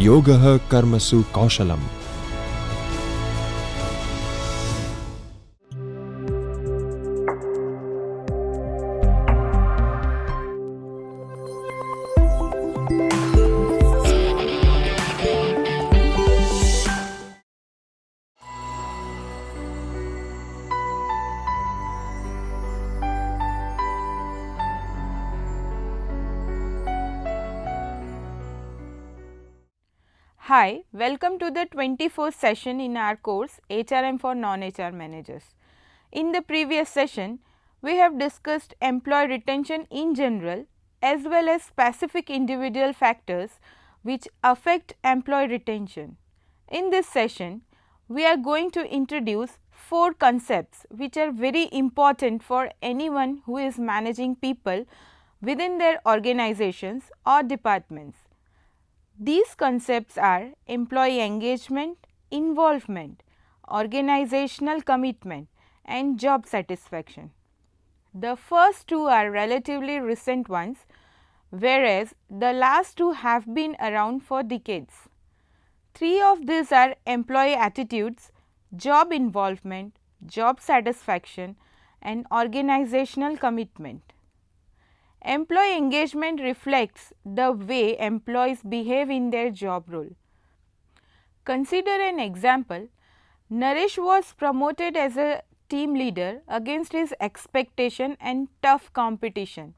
Yogah Karmasu Kaushalam. Hi, welcome to the 24th session in our course HRM for Non-HR Managers. In the previous session, we have discussed employee retention in general as well as specific individual factors which affect employee retention. In this session, we are going to introduce 4 concepts which are very important for anyone who is managing people within their organizations or departments. These concepts are employee engagement, involvement, organizational commitment and job satisfaction. The first two are relatively recent ones, whereas the last two have been around for decades. 3 of these are employee attitudes, job involvement, job satisfaction and organizational commitment. Employee engagement reflects the way employees behave in their job role. Consider an example. Naresh was promoted as a team leader against his expectation and tough competition.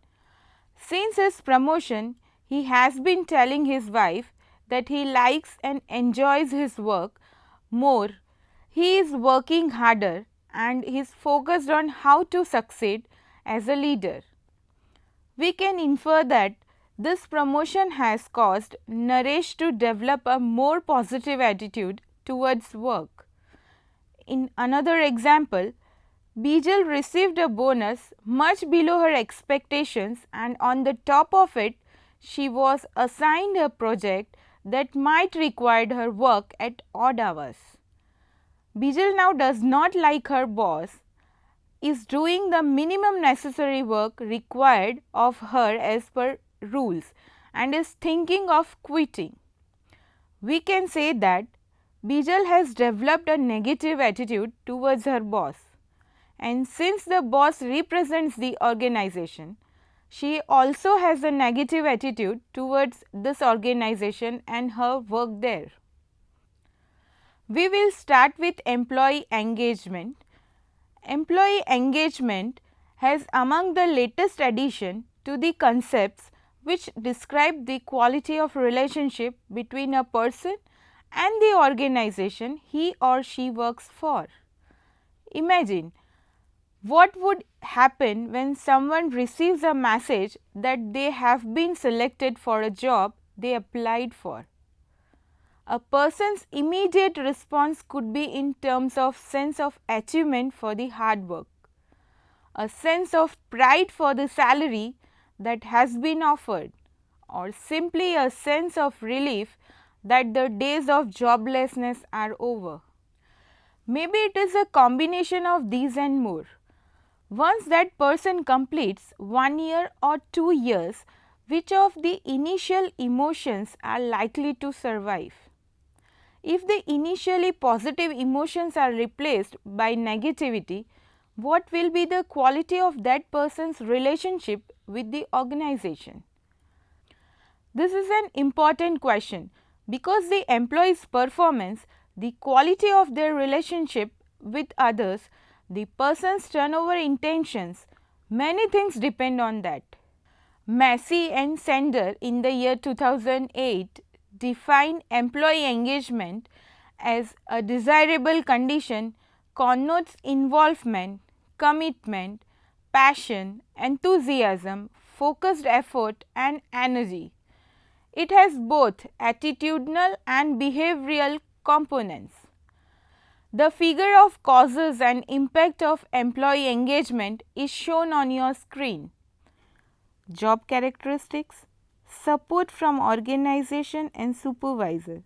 Since his promotion, he has been telling his wife that he likes and enjoys his work more. He is working harder and is focused on how to succeed as a leader. We can infer that this promotion has caused Naresh to develop a more positive attitude towards work. In another example, Bijal received a bonus much below her expectations and on the top of it, she was assigned a project that might require her work at odd hours. Bijal now does not like her boss, is doing the minimum necessary work required of her as per rules and is thinking of quitting. We can say that Bijal has developed a negative attitude towards her boss, and since the boss represents the organization, she also has a negative attitude towards this organization and her work there. We will start with employee engagement. Employee engagement has among the latest addition to the concepts which describe the quality of relationship between a person and the organization he or she works for. Imagine what would happen when someone receives a message that they have been selected for a job they applied for. A person's immediate response could be in terms of sense of achievement for the hard work, a sense of pride for the salary that has been offered, or simply a sense of relief that the days of joblessness are over. Maybe it is a combination of these and more. Once that person completes 1 year or 2 years, which of the initial emotions are likely to survive? If the initially positive emotions are replaced by negativity, what will be the quality of that person's relationship with the organization? This is an important question because the employee's performance, the quality of their relationship with others, the person's turnover intentions, many things depend on that. Massey and Sender in the year 2008 define employee engagement as a desirable condition connotes involvement, commitment, passion, enthusiasm, focused effort and energy. It has both attitudinal and behavioral components. The figure of causes and impact of employee engagement is shown on your screen. Job characteristics, support from organization and supervisor,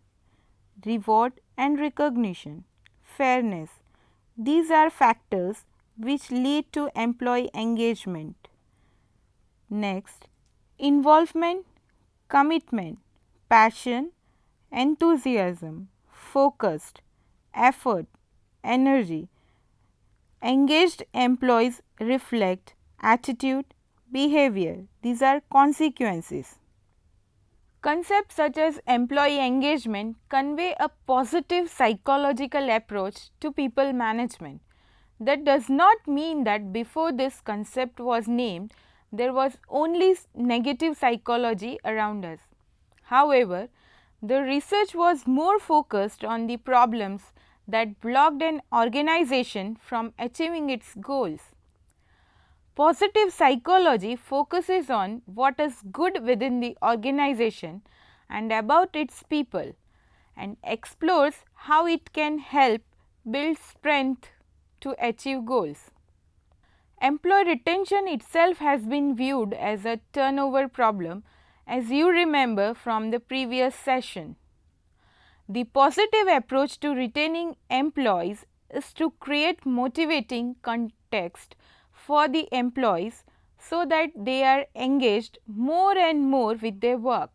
reward and recognition, fairness. These are factors which lead to employee engagement. Next, involvement, commitment, passion enthusiasm, focused, effort, energy. Engaged employees reflect attitude, behavior. These are consequences. Concepts such as employee engagement convey a positive psychological approach to people management. That does not mean that before this concept was named, there was only negative psychology around us. However, the research was more focused on the problems that blocked an organization from achieving its goals. Positive psychology focuses on what is good within the organization and about its people, and explores how it can help build strength to achieve goals. Employee retention itself has been viewed as a turnover problem, as you remember from the previous session. The positive approach to retaining employees is to create motivating context for the employees so that they are engaged more and more with their work.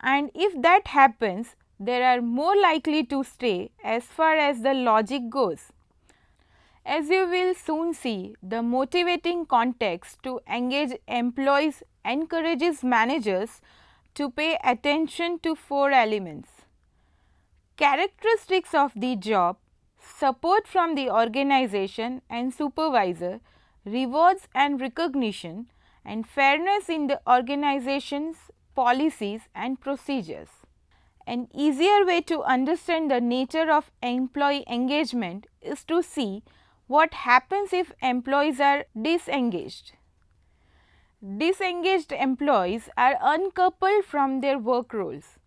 And if that happens, they are more likely to stay as far as the logic goes. As you will soon see, the motivating context to engage employees encourages managers to pay attention to 4 elements: characteristics of the job, support from the organization and supervisor, rewards and recognition, and fairness in the organization's policies and procedures. An easier way to understand the nature of employee engagement is to see what happens if employees are disengaged. Disengaged employees are uncoupled from their work roles.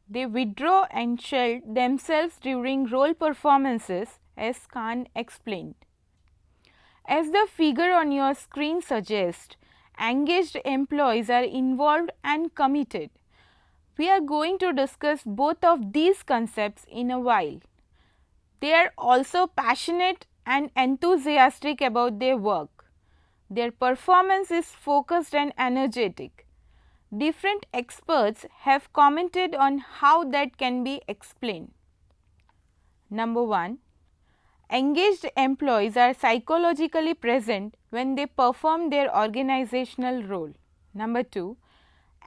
They withdraw and shield themselves during role performances, as Khan explained. As the figure on your screen suggests, engaged employees are involved and committed. We are going to discuss both of these concepts in a while. They are also passionate and enthusiastic about their work. Their performance is focused and energetic. Different experts have commented on how that can be explained. Number 1. Engaged employees are psychologically present when they perform their organizational role. Number 2.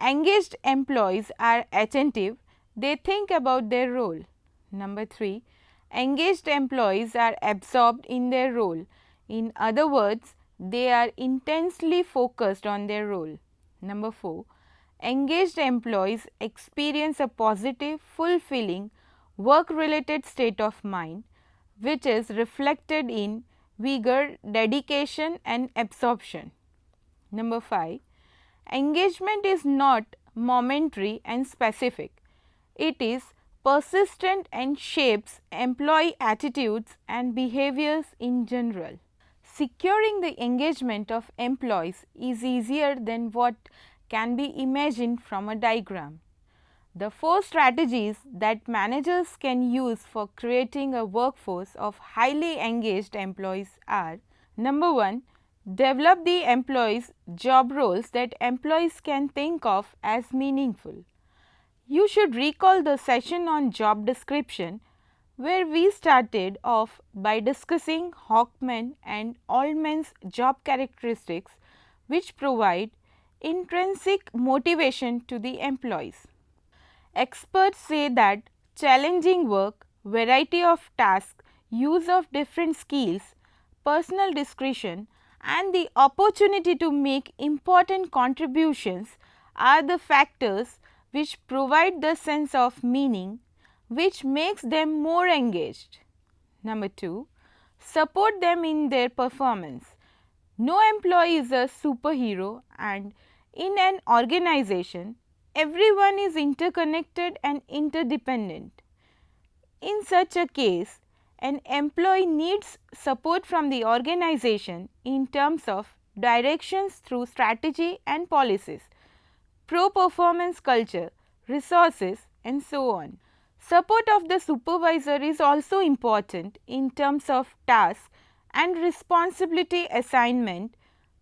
Engaged employees are attentive, they think about their role. Number 3. Engaged employees are absorbed in their role. In other words, they are intensely focused on their role. Number 4. Engaged employees experience a positive, fulfilling, work-related state of mind, which is reflected in vigor, dedication and absorption. Number 5. Engagement is not momentary and specific. It is persistent and shapes employee attitudes and behaviors in general. Securing the engagement of employees is easier than what can be imagined from a diagram. The 4 strategies that managers can use for creating a workforce of highly engaged employees are: Number 1. Develop the employees' job roles that employees can think of as meaningful. You should recall the session on job description, where we started off by discussing Hockman and Altman's job characteristics, which provide intrinsic motivation to the employees. Experts say that challenging work, variety of tasks, use of different skills, personal discretion and the opportunity to make important contributions are the factors which provide the sense of meaning, which makes them more engaged. Number 2. Support them in their performance. No employee is a superhero, and in an organization, everyone is interconnected and interdependent. In such a case, an employee needs support from the organization in terms of directions through strategy and policies, pro-performance culture, resources and so on. Support of the supervisor is also important in terms of task and responsibility assignment,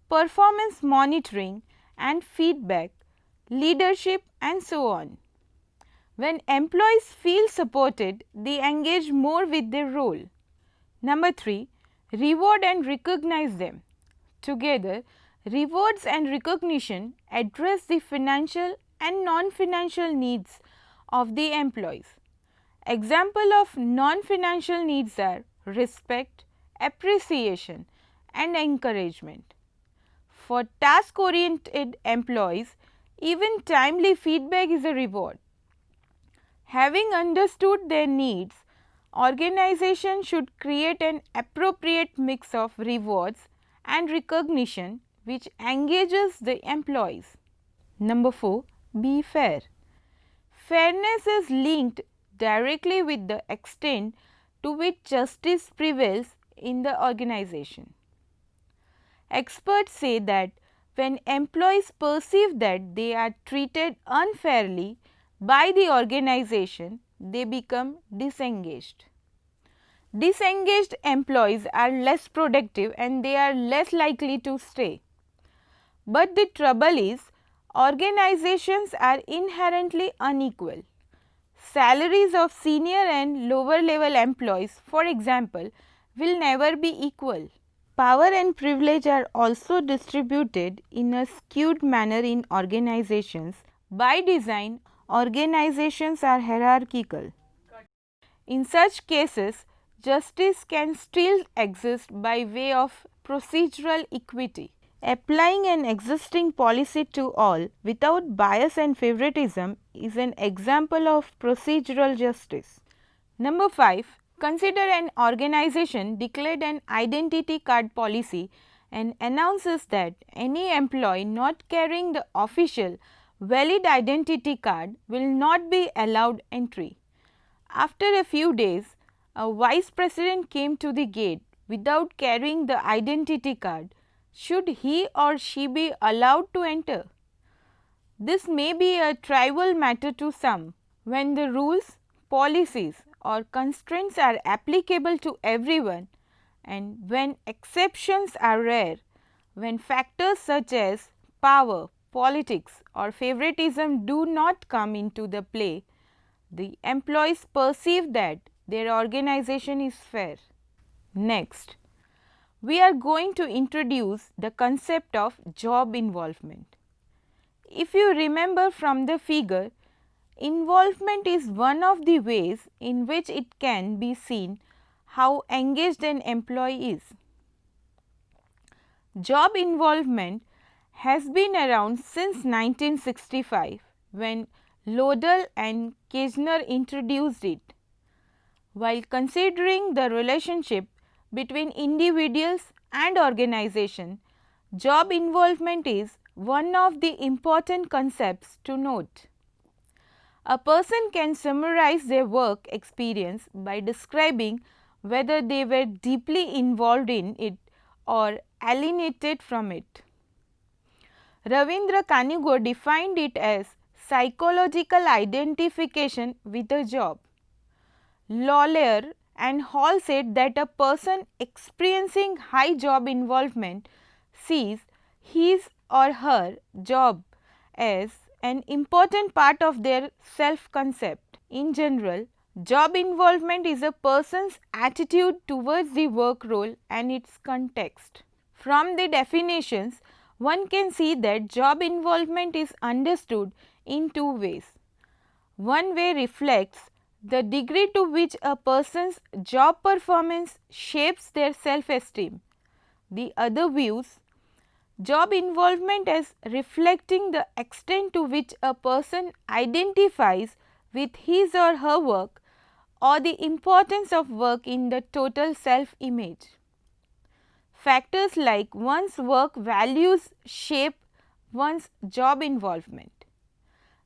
performance monitoring and feedback, leadership and so on. When employees feel supported, they engage more with their role. Number 3, reward and recognize them. Together, rewards and recognition address the financial and non-financial needs of the employees. Example of non-financial needs are respect, appreciation and encouragement. For task-oriented employees, even timely feedback is a reward. Having understood their needs, organization should create an appropriate mix of rewards and recognition which engages the employees. Number 4, be fair. Fairness is linked directly with the extent to which justice prevails in the organization. Experts say that when employees perceive that they are treated unfairly by the organization, they become disengaged. Disengaged employees are less productive and they are less likely to stay. But the trouble is, organizations are inherently unequal. Salaries of senior and lower level employees, for example, will never be equal. Power and privilege are also distributed in a skewed manner in organizations. By design, organizations are hierarchical. In such cases, justice can still exist by way of procedural equity. Applying an existing policy to all without bias and favoritism is an example of procedural justice. Number 5. Consider an organization declared an identity card policy and announces that any employee not carrying the official valid identity card will not be allowed entry. After a few days, a vice president came to the gate without carrying the identity card. Should he or she be allowed to enter? This may be a trivial matter to some. When the rules, policies or constraints are applicable to everyone and when exceptions are rare, when factors such as power, politics or favoritism do not come into the play, the employees perceive that their organization is fair. Next, we are going to introduce the concept of job involvement. If you remember from the figure, involvement is one of the ways in which it can be seen how engaged an employee is. Job involvement has been around since 1965 when Lodell and Kerzner introduced it. While considering the relationship between individuals and organization, job involvement is one of the important concepts to note. A person can summarize their work experience by describing whether they were deeply involved in it or alienated from it. Ravindra Kanugo defined it as psychological identification with a job. Lawler and Hall said that a person experiencing high job involvement sees his or her job as an important part of their self-concept. In general, job involvement is a person's attitude towards the work role and its context. From the definitions, one can see that job involvement is understood in two ways. One way reflects the degree to which a person's job performance shapes their self-esteem. The other views job involvement as reflecting the extent to which a person identifies with his or her work or the importance of work in the total self-image. Factors like one's work values shape one's job involvement,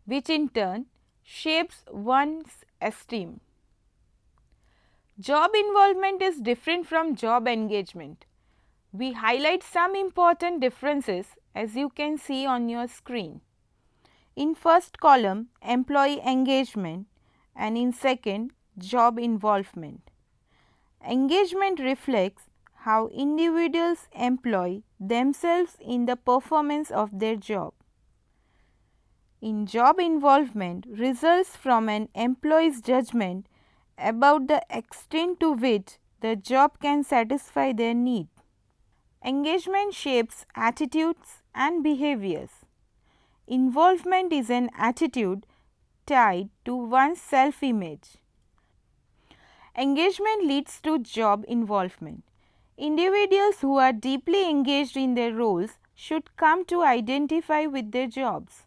which in turn shapes one's esteem. Job involvement is different from job engagement. We highlight some important differences as you can see on your screen. In first column, employee engagement, and in second, job involvement. Engagement reflects how individuals employ themselves in the performance of their job. in job involvement results from an employee's judgment about the extent to which the job can satisfy their need. Engagement shapes attitudes and behaviors. Involvement is an attitude tied to one's self-image. Engagement leads to job involvement. Individuals who are deeply engaged in their roles should come to identify with their jobs.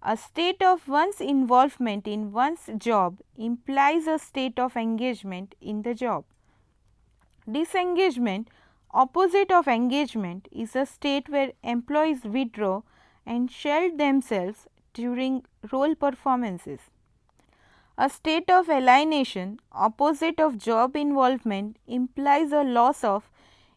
A state of one's involvement in one's job implies a state of engagement in the job. Disengagement, opposite of engagement, is a state where employees withdraw and shelve themselves during role performances. A state of alienation, opposite of job involvement, implies a loss of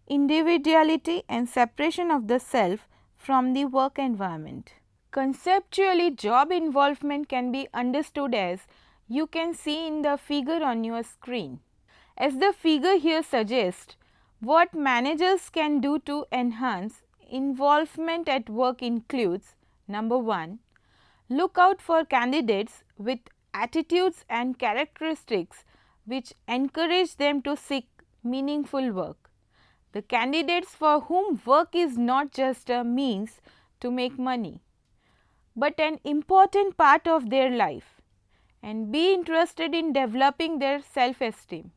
individuality and separation of the self from the work environment. Conceptually, job involvement can be understood as you can see in the figure on your screen. As the figure here suggests, what managers can do to enhance involvement at work includes: number 1, look out for candidates with attitudes and characteristics which encourage them to seek meaningful work. The candidates for whom work is not just a means to make money, but an important part of their life, and be interested in developing their self-esteem.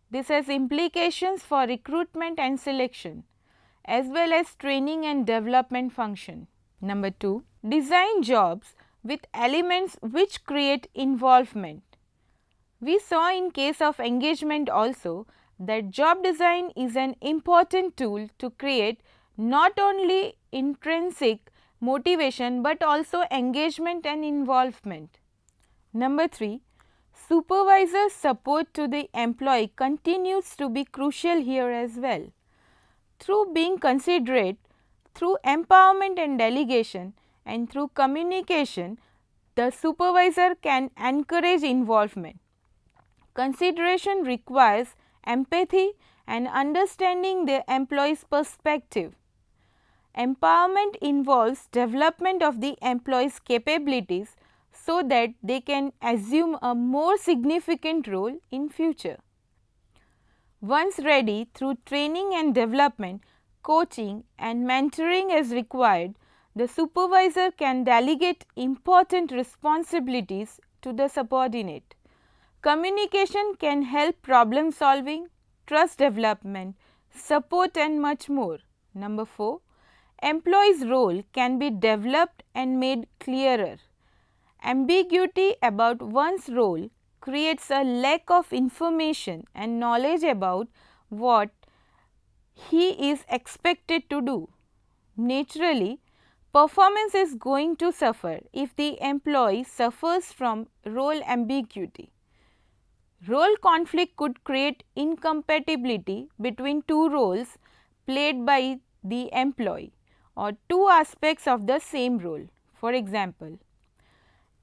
This has implications for recruitment and selection, as well as training and development function. Number 2, design jobs with elements which create involvement. We saw in case of engagement also that job design is an important tool to create not only intrinsic motivation but also engagement and involvement. Number 3, supervisor's support to the employee continues to be crucial here as well. Through being considerate, through empowerment and delegation, and through communication, the supervisor can encourage involvement. Consideration requires empathy and understanding the employee's perspective. Empowerment involves development of the employee's capabilities so that they can assume a more significant role in future. Once ready, through training and development, coaching and mentoring as required, the supervisor can delegate important responsibilities to the subordinate. Communication can help problem solving, trust development, support and much more. Number 4, employee's role can be developed and made clearer. Ambiguity about one's role creates a lack of information and knowledge about what he is expected to do. Naturally, performance is going to suffer if the employee suffers from role ambiguity. Role conflict could create incompatibility between two roles played by the employee or two aspects of the same role. For example,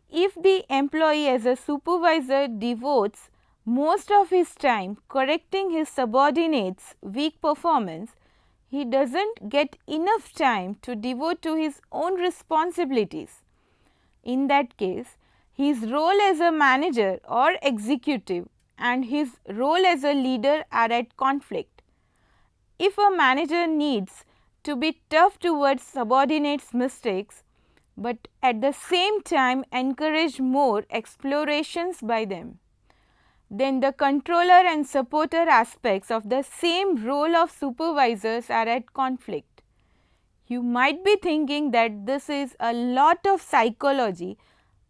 if the employee as a supervisor devotes most of his time correcting his subordinates' weak performance, he does not get enough time to devote to his own responsibilities. In that case, his role as a manager or executive and his role as a leader are at conflict. If a manager needs to be tough towards subordinates' mistakes, but at the same time encourage more explorations by them, then the controller and supporter aspects of the same role of supervisors are at conflict. You might be thinking that this is a lot of psychology,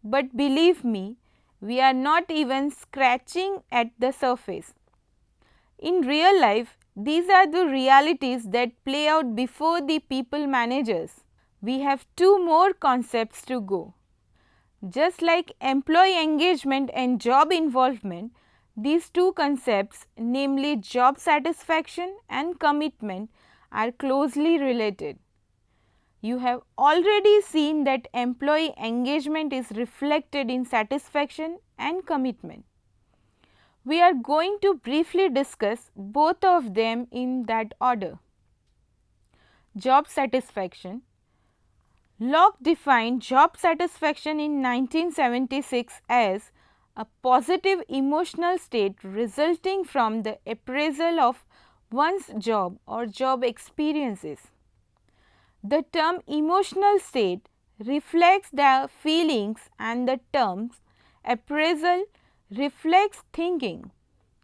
but believe me, we are not even scratching at the surface. In real life, these are the realities that play out before the people managers. We have two more concepts to go. Just like employee engagement and job involvement, these two concepts, namely job satisfaction and commitment, are closely related. You have already seen that employee engagement is reflected in satisfaction and commitment. We are going to briefly discuss both of them in that order. Job satisfaction. Locke defined job satisfaction in 1976 as a positive emotional state resulting from the appraisal of one's job or job experiences. The term emotional state reflects the feelings and the terms appraisal reflects thinking.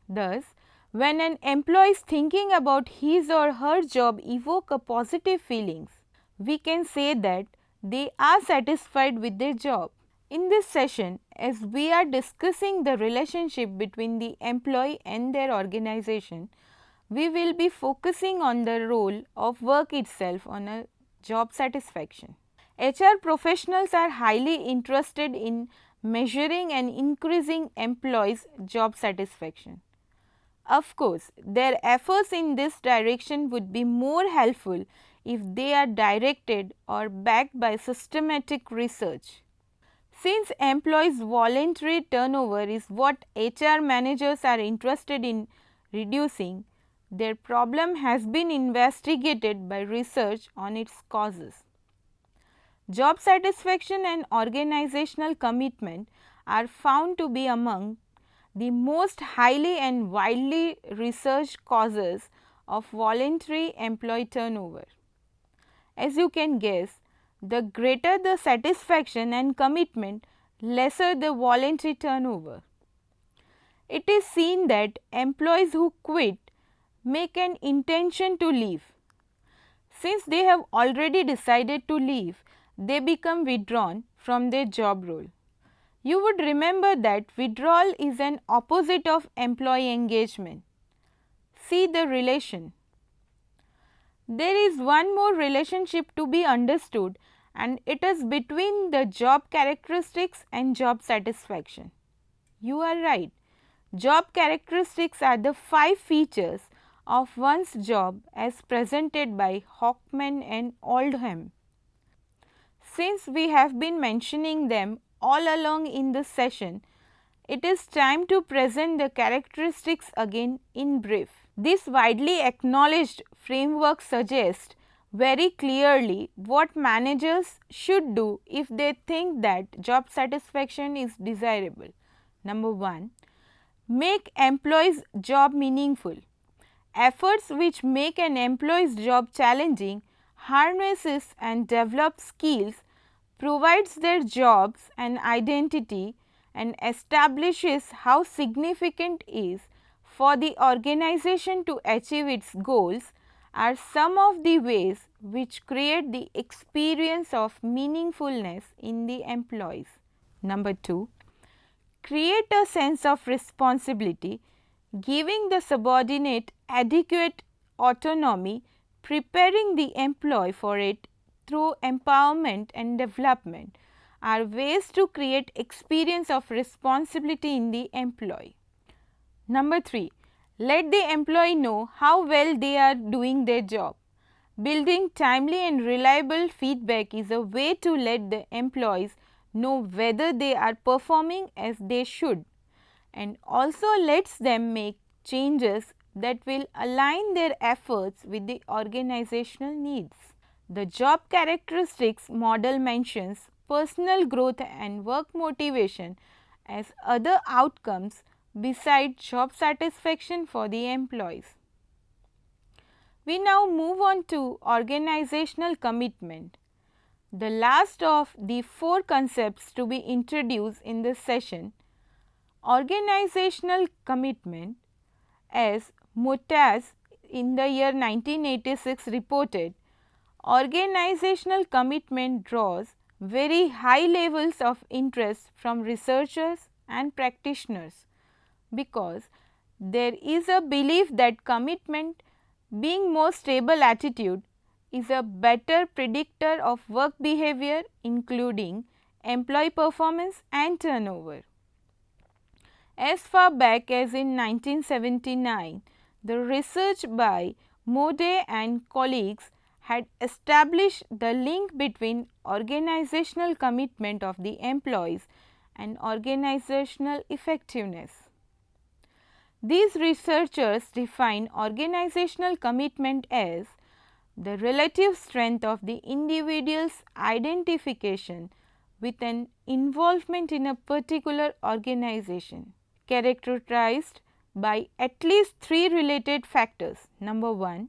Thus, when an employee is thinking about his or her job evoke a positive feelings, we can say that they are satisfied with their job. In this session, as we are discussing the relationship between the employee and their organization, we will be focusing on the role of work itself on a job satisfaction. HR professionals are highly interested in measuring and increasing employees' job satisfaction. Of course, their efforts in this direction would be more helpful if they are directed or backed by systematic research. Since employees' voluntary turnover is what HR managers are interested in reducing, their problem has been investigated by research on its causes. Job satisfaction and organizational commitment are found to be among the most highly and widely researched causes of voluntary employee turnover. As you can guess, the greater the satisfaction and commitment, lesser the voluntary turnover. It is seen that employees who quit make an intention to leave. Since they have already decided to leave, they become withdrawn from their job role. You would remember that withdrawal is an opposite of employee engagement. See the relation. There is one more relationship to be understood, and it is between the job characteristics and job satisfaction. You are right. Job characteristics are the 5 features of one's job as presented by Hockman and Oldham. Since we have been mentioning them all along in this session, it is time to present the characteristics again in brief. This widely acknowledged framework suggests very clearly what managers should do if they think that job satisfaction is desirable. Number 1, make employees' job meaningful. Efforts which make an employee's job challenging harnesses and develops skills, provides their jobs an identity and establishes how significant is for the organization to achieve its goals are some of the ways which create the experience of meaningfulness in the employees. Number 2, create a sense of responsibility, giving the subordinate adequate autonomy, preparing the employee for it through empowerment and development are ways to create experience of responsibility in the employee. Number 3, let the employee know how well they are doing their job. Building timely and reliable feedback is a way to let the employees know whether they are performing as they should, and also lets them make changes that will align their efforts with the organizational needs. The job characteristics model mentions personal growth and work motivation as other outcomes besides job satisfaction for the employees. We now move on to organizational commitment. The last of the 4 concepts to be introduced in this session. Organizational commitment, as Motaz in the year 1986 reported, organizational commitment draws very high levels of interest from researchers and practitioners because there is a belief that commitment, being more stable attitude, is a better predictor of work behavior including employee performance and turnover. As far back as in 1979, the research by Mode and colleagues had established the link between organizational commitment of the employees and organizational effectiveness. These researchers define organizational commitment as the relative strength of the individual's identification with an involvement in a particular organization, characterized by at least three related factors. Number 1,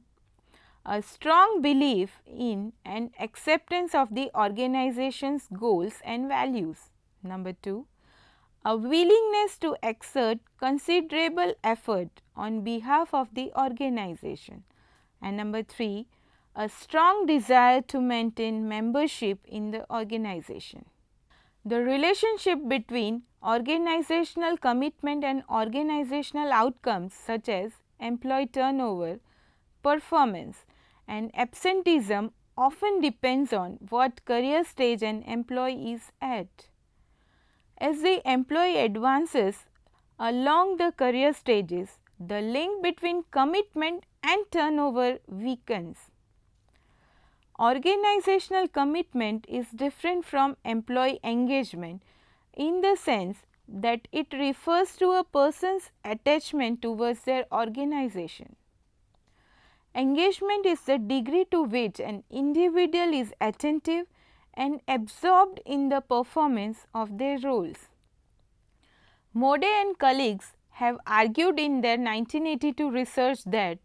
a strong belief in and acceptance of the organization's goals and values. Number 2, a willingness to exert considerable effort on behalf of the organization. And number 3, a strong desire to maintain membership in the organization. The relationship between organizational commitment and organizational outcomes such as employee turnover, performance and absenteeism often depends on what career stage an employee is at. As the employee advances along the career stages, the link between commitment and turnover weakens. Organizational commitment is different from employee engagement in the sense that it refers to a person's attachment towards their organization. Engagement is the degree to which an individual is attentive and absorbed in the performance of their roles. Mode and colleagues have argued in their 1982 research that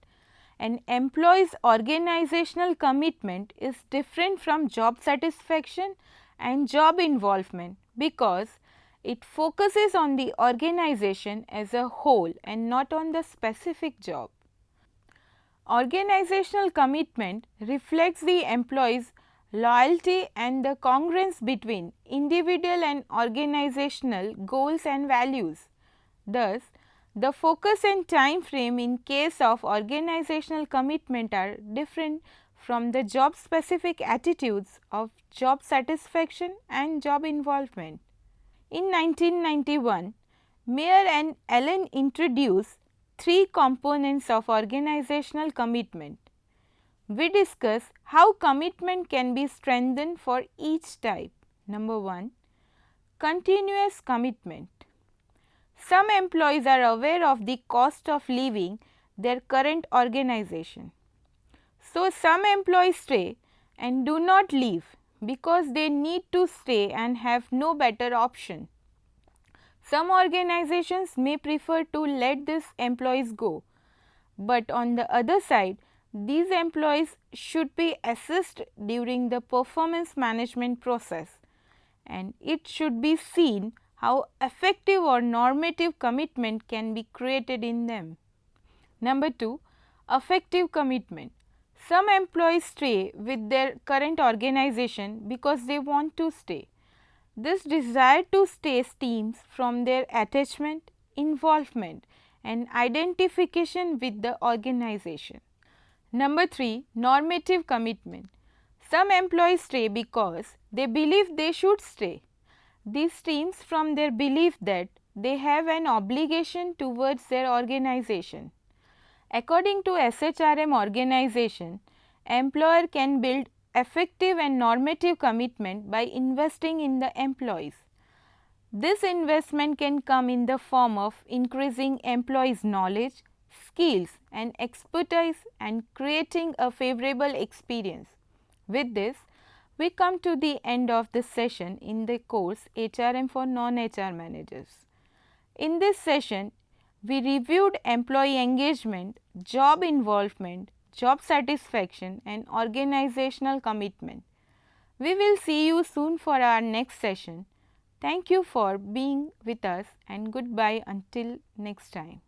an employee's organizational commitment is different from job satisfaction and job involvement because it focuses on the organization as a whole and not on the specific job. Organizational commitment reflects the employee's loyalty and the congruence between individual and organizational goals and values. Thus, the focus and time frame in case of organizational commitment are different from the job specific attitudes of job satisfaction and job involvement. In 1991, Mayer and Allen introduced three components of organizational commitment. We discuss how commitment can be strengthened for each type. Number 1, continuous commitment. Some employees are aware of the cost of leaving their current organization. So, some employees stay and do not leave because they need to stay and have no better option. Some organizations may prefer to let these employees go, but on the other side, these employees should be assessed during the performance management process, and it should be seen how effective or normative commitment can be created in them. Number 2, affective commitment. Some employees stay with their current organization because they want to stay. This desire to stay stems from their attachment, involvement and identification with the organization. Number 3, normative commitment. Some employees stay because they believe they should stay. This stems from their belief that they have an obligation towards their organization. According to SHRM organization, employer can build effective and normative commitment by investing in the employees. This investment can come in the form of increasing employees' knowledge, skills and expertise and creating a favorable experience. With this, we come to the end of this session in the course HRM for non-HR managers. In this session, we reviewed employee engagement, job involvement, job satisfaction and organizational commitment. We will see you soon for our next session. Thank you for being with us and goodbye until next time.